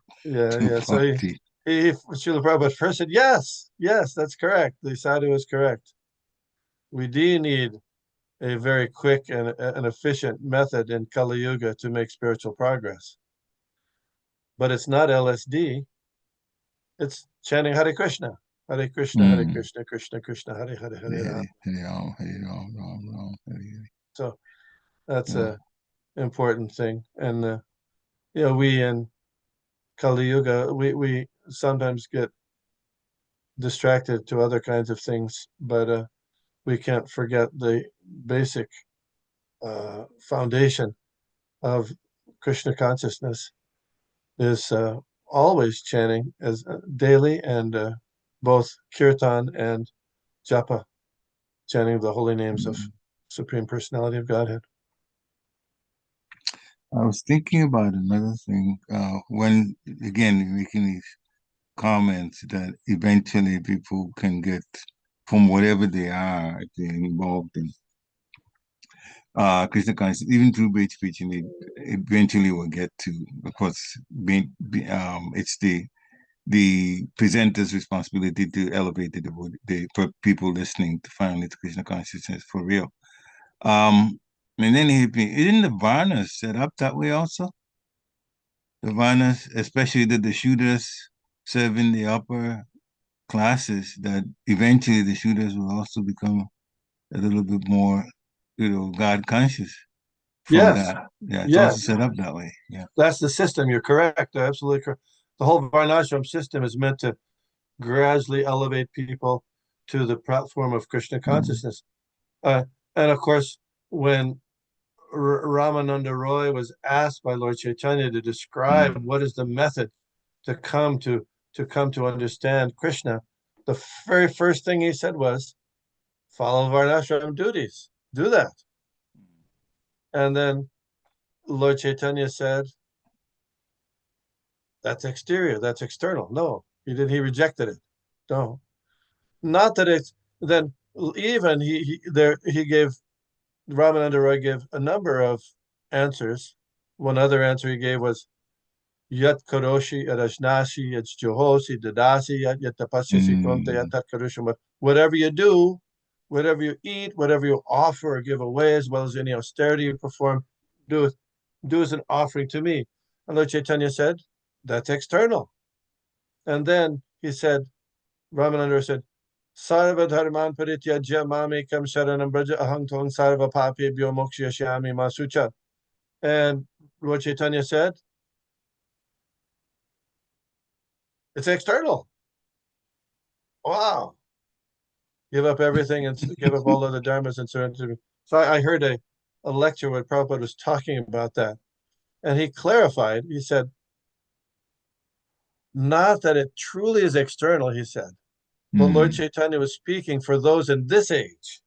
Speaker 2: So Srila Prabhupada first said, yes, that's correct. The sadhu is correct. We do need a very quick and an efficient method in Kali Yuga to make spiritual progress. But it's not LSD. It's chanting Hare Krishna. Hare Krishna, Hare Krishna, Krishna Krishna, Hare Hare, Hare Ram. So that's a important thing. And we in Kali Yuga, we sometimes get distracted to other kinds of things, but we can't forget the basic foundation of Krishna consciousness is always chanting as daily, and both kirtan and japa, chanting the holy names of Supreme Personality of Godhead.
Speaker 1: I was thinking about another thing when, again, making these comments that eventually people can get from whatever they are, if they're involved in Krishna consciousness, even through great speech, and they eventually will get to, of course, it's the presenter's responsibility to elevate the for people listening to finally to Krishna consciousness for real. And then isn't the Varnas set up that way also? The Varnas, especially the Shudras serving the upper classes, that eventually the Shudras will also become a little bit more, God conscious from that. Yeah, it's also set up that way. Yeah.
Speaker 2: That's the system. You're correct. Absolutely correct. The whole Varnashram system is meant to gradually elevate people to the platform of Krishna consciousness. And of course, when Ramananda Roy was asked by Lord Chaitanya to describe what is the method to come to understand Krishna, the very first thing he said was, follow Varnashram duties. Do that. And then Lord Chaitanya said, that's exterior, that's external. No, he didn't. He rejected it. No, not that it's then. Even he gave, Ramananda Roy gave a number of answers. One other answer he gave was yat karoshi arashnashi yat johosi dadasi yat tapasyasi kvamta yat karushima. Whatever you do, whatever you eat, whatever you offer or give away, as well as any austerity you perform, do as an offering to me. And Lord Chaitanya said, that's external. And then he said, Ramananda said, Sarva dharman parityajya mamekam sharanam braja aham tvang sarva papebhyo mokshyashyami ma sucha. And Lord Chaitanya said, it's external. wow, give up everything and give up all other dharmas and surrender to me. So I heard a lecture where Prabhupada was talking about that. And he clarified, he said, not that it truly is external, he said, but Lord Chaitanya was speaking for those in this age,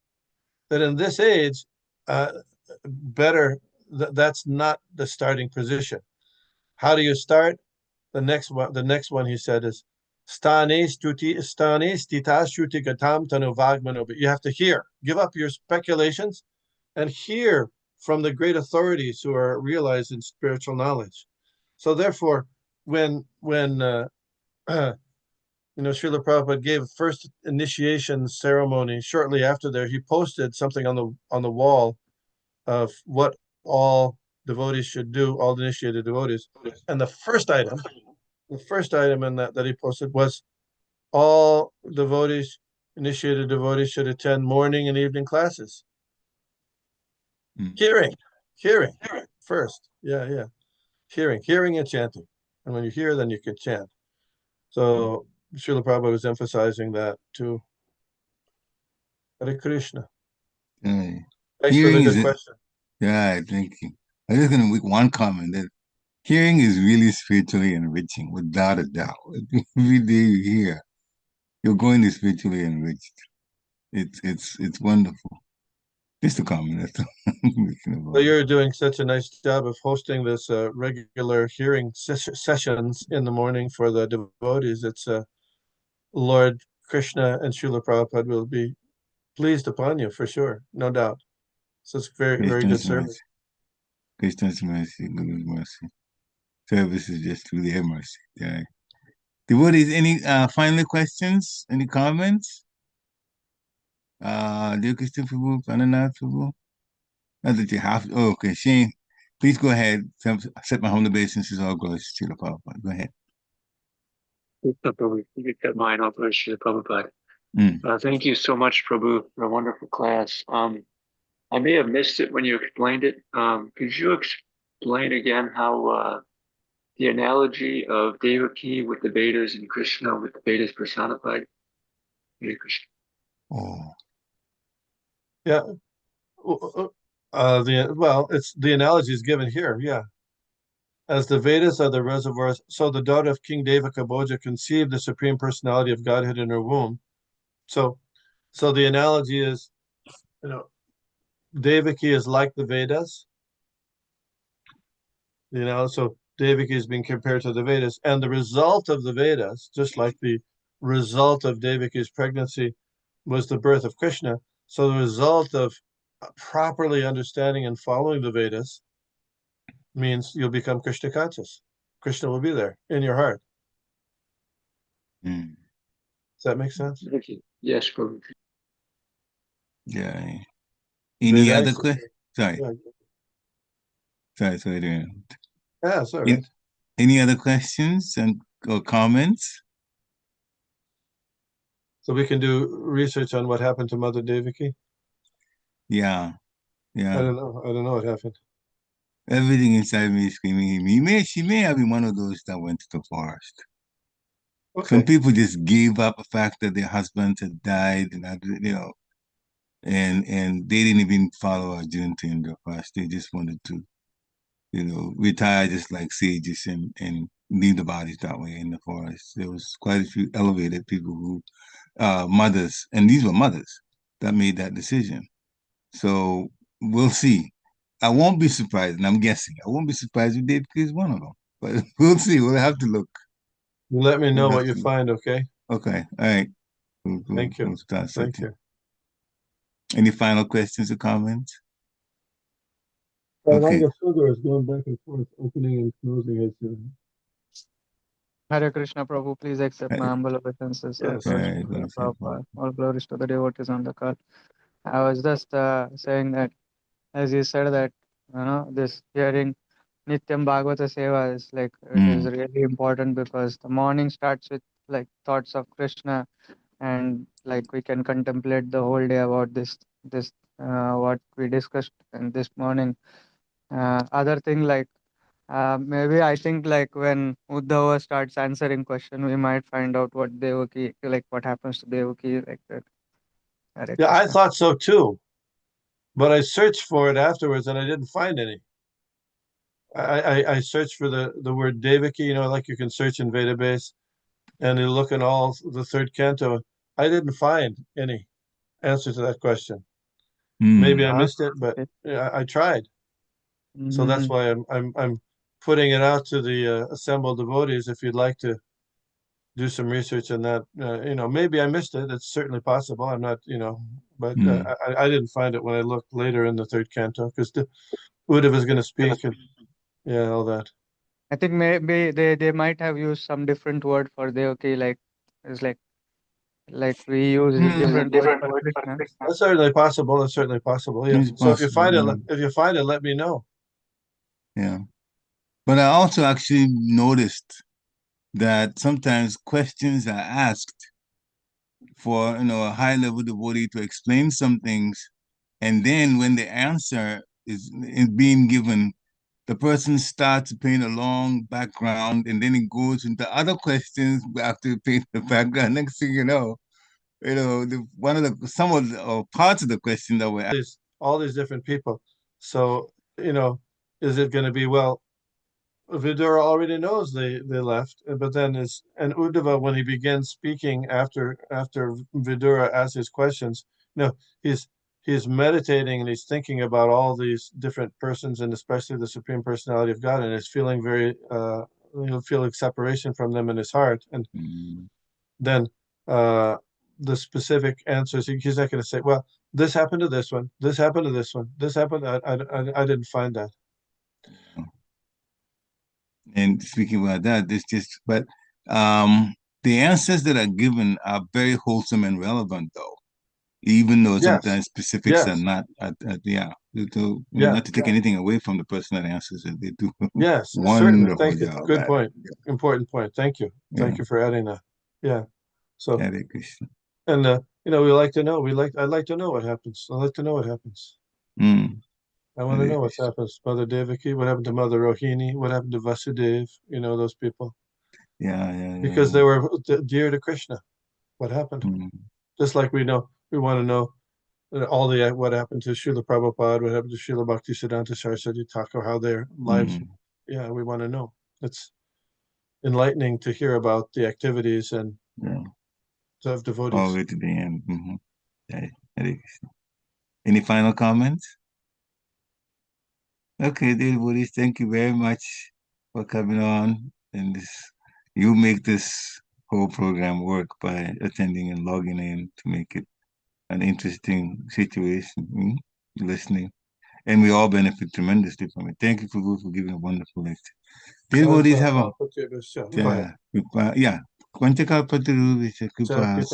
Speaker 2: that in this age, that's not the starting position. How do you start? The next one he said is stane stita shruti gatam tanu vagmano. But you have to hear, give up your speculations and hear from the great authorities who are realized in spiritual knowledge. So therefore, when Srila Prabhupada gave first initiation ceremony, shortly after there, he posted something on the wall of what all devotees should do, all initiated devotees. And the first item in that he posted was all devotees, initiated devotees, should attend morning and evening classes. Hearing first. Yeah. Hearing and chanting. And when you hear, then you can chant. So Srila Prabhupada was emphasizing that too. Hare Krishna.
Speaker 1: Yeah.
Speaker 2: Thanks for the good question.
Speaker 1: Yeah, thank you. I'm just going to make one comment that hearing is really spiritually enriching, without a doubt. Every day you hear, you're going to spiritually enriched. It's wonderful. Just a comment.
Speaker 2: So you're doing such a nice job of hosting this regular hearing sessions in the morning for the devotees. It's Lord Krishna and Srila Prabhupada will be pleased upon you for sure, no doubt. So it's very, very good service.
Speaker 1: Krishna's mercy, Guru's mercy. Service is just through their mercy. Yeah. Devotees, any final questions? Any comments? Dear Krishna Prabhu, Prananath Prabhu? Not that you have to. Oh, okay, Shane, please go ahead. Set my home obeisances, all glories to Srila Prabhupada. Go ahead.
Speaker 6: Prabhu, you get mine off of Srila Prabhupada. Thank you so much, Prabhu, for a wonderful class. I may have missed it when you explained it. Could you explain again how the analogy of Devakī with the Vedas and Krishna with the Vedas personified? Hare Krishna.
Speaker 1: Oh.
Speaker 2: Yeah. It's the analogy is given here. Yeah. As the Vedas are the reservoirs, so the daughter of King Devaka-bhoja conceived the Supreme Personality of Godhead in her womb. So the analogy is, Devakī is like the Vedas. So Devakī is being compared to the Vedas, and the result of the Vedas, just like the result of Devaki's pregnancy was the birth of Krishna. So the result of properly understanding and following the Vedas means you'll become Krishna conscious. Krishna will be there in your heart. Does that make sense?
Speaker 6: Thank you. Yes, Prabhu.
Speaker 1: Yeah. Any other questions? Sorry.
Speaker 2: Yeah.
Speaker 1: Sorry.
Speaker 2: Yeah, sorry.
Speaker 1: Any other questions or comments?
Speaker 2: So we can do research on what happened to Mother Devakī?
Speaker 1: Yeah.
Speaker 2: I don't know what happened.
Speaker 1: Everything inside me is screaming. She may have been one of those that went to the forest. Okay. Some people just gave up the fact that their husbands had died, and and they didn't even follow Arjuna in the fast. They just wanted to, retire just like sages and leave the bodies that way in the forest. There was quite a few elevated people who, mothers, and these were mothers that made that decision. So we'll see. I won't be surprised, and I'm guessing. I won't be surprised if Devakī is one of them. But we'll see. We'll have to look.
Speaker 2: You let me know what you find, okay?
Speaker 1: Okay. All right.
Speaker 2: Thank you.
Speaker 1: Thank you. Any final questions or comments?
Speaker 2: Okay. Sugar is going back and forth, opening and closing his.
Speaker 5: Hare Krishna, Prabhu, please accept my humble obeisances.
Speaker 2: Yes.
Speaker 5: All glories to the devotees on the call. I was just saying that, as you said that, this hearing Nityam Bhagavata Seva is it is really important, because the morning starts with thoughts of Krishna, and we can contemplate the whole day about this what we discussed in this morning. Other thing, Maybe I think like when Uddhava starts answering question, we might find out what Devaki, like what happens to Devaki, like that. Hare
Speaker 2: Yeah, I
Speaker 5: Krishna.
Speaker 2: thought so too, but I searched for it afterwards and I didn't find any. I searched for the word Devaki, like you can search in Vedas, and you look in all the third canto. I didn't find any answer to that question. Maybe I missed it, but yeah, I tried. So that's
Speaker 5: Mm-hmm.
Speaker 2: why I'm putting it out to the assembled devotees. If you'd like to do some research on that, maybe I missed it. It's certainly possible. I'm not, but I didn't find it when I looked later in the third canto because the Uddhava is going to speak and yeah, all that.
Speaker 5: I think maybe they might have used some different word for Devaki, like it's like we use different word for Krishna.
Speaker 2: That's certainly possible. That's certainly possible. Yeah.
Speaker 1: It's
Speaker 2: So if you find it,
Speaker 1: possible.
Speaker 2: let me know.
Speaker 1: Yeah. But I also actually noticed that sometimes questions are asked for a high level devotee to explain some things, and then when the answer is being given, the person starts to paint a long background, and then it goes into other questions after you paint the background. Next thing you know, one of the some of the or parts of the question that were asked.
Speaker 2: All these different people. So, is it going to be, well, Vidura already knows they left, but then and Uddhava, when he begins speaking after Vidura asks his questions, he's meditating and he's thinking about all these different persons and especially the Supreme Personality of God, and is feeling very feeling separation from them in his heart. And then the specific answers, he's not going to say, well, this happened to this one, this happened to this one, this happened. I didn't find that.
Speaker 1: And speaking about that, the answers that are given are very wholesome and relevant, though, even though sometimes specifics are not. Not to take anything away from the person that answers it, they do.
Speaker 2: Yes, certainly. Thank you. Good point. Important point. Thank you. Thank you for adding that. Yeah. So,
Speaker 1: Hare Krishna.
Speaker 2: and we like to know. I'd like to know what happens. I'd like to know what happens. I want to know what happens. Mother Devaki, what happened to Mother Rohini? What happened to Vasudev? Those people.
Speaker 1: Yeah.
Speaker 2: Because they were dear to Krishna. What happened? Just like we want to know all what happened to Srila Prabhupada, what happened to Srila Bhaktisiddhanta Saraswati Thakur, how their lives. Yeah, we want to know. It's enlightening to hear about the activities and of devotees.
Speaker 1: All the way to the end. Any final comments? Okay, dear devotees, thank you very much for coming on. And you make this whole program work by attending and logging in to make it an interesting situation, listening. And we all benefit tremendously from it. Thank you, Prabhu, for giving a wonderful lecture. Dear devotees, have a Quantakalpataru Kripa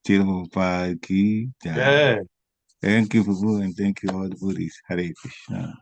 Speaker 1: Prabhupada ki jai. Thank you, Prabhu, and thank you all the devotees. Hare Krishna.